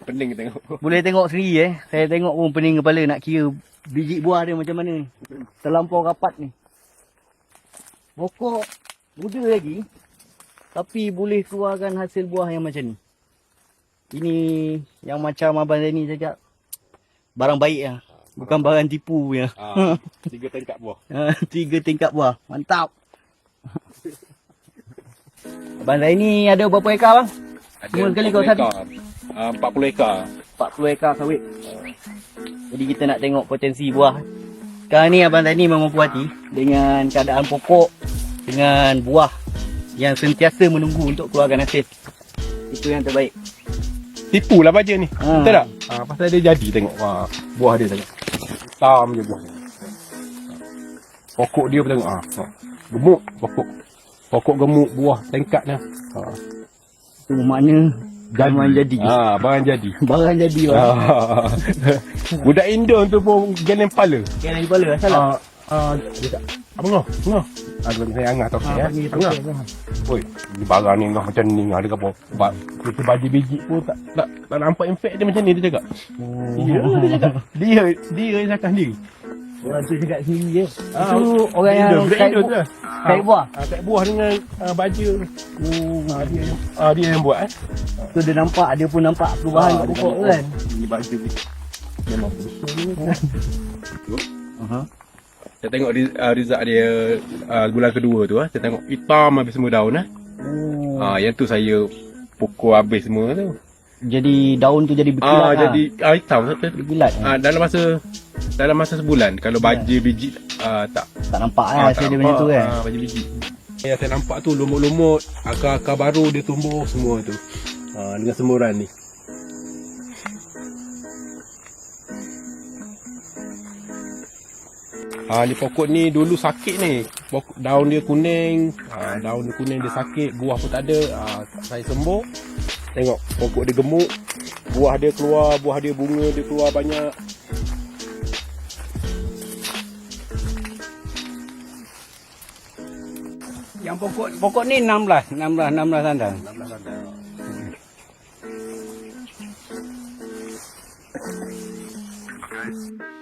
Pening tengok. Boleh tengok sendiri Saya tengok pun pening kepala nak kira biji buah dia macam mana ni. Terlampau rapat ni. Pokok muda lagi. Tapi boleh keluarkan hasil buah yang macam ni. Ini yang macam Abang Zaini cakap. Barang baik lah. Bukan barang tipu punya. 3 tingkat buah. 3 tingkat buah. Mantap. Abang Zaini ada berapa ekar bang? Semua sekali kau satu? 40 ekar. 40 ekar sawit. Jadi kita nak tengok potensi buah. Sekarang ni Abang Zaini memang puas hati dengan keadaan pokok, dengan buah yang sentiasa menunggu untuk keluarkan hasil. Itu yang terbaik. Tipu lah baja ni. Betul tak? Pasal dia jadi tengok. Buah dia tengok. Hitam je buah dia. Pokok dia pun tengok. Gemuk pokok. Pokok gemuk, buah tingkat ni. Itu makna barang jadi. Barang jadi. Barang jadi bang. Budak Indo tu pun geleng kepala. Geleng kepala salah. Dia tak. Apa ngah? Ngah. Saya angah tau ya. Angah. Oi, ni barang ni ngah macam ni ada apa? Kita baju biji pun tak nampak impact dia macam ni dia cakap. Dia cakap. Dia yang cakap sendiri. Orang tu cakap sendiri je. Itu orang yang kait buah. Kait buah dengan baju. Dia yang buat Tu dia nampak, dia pun nampak perubahan kat pokok kan. Ni baju ni. Memang besar. Saya tengok result dia bulan kedua tu saya tengok hitam habis semua daun yang tu saya pukul habis semua tu. Jadi daun tu jadi berkilat jadi hitam berkilat. Dalam masa sebulan kalau baju biji tak nampak hasil dia macam tu kan. Baju biji. Saya nampak tu lumut-lumut, akar-akar baru dia tumbuh semua tu. Dengan semburan ni. Ni pokok ni dulu sakit ni. Daun dia kuning, daun dia kuning dia sakit, buah pun tak ada. Saya sembuh. Tengok pokok dia gemuk, buah dia keluar, buah dia bunga dia keluar banyak. Yang pokok ni 16 sandang. 16 sandang. Okay.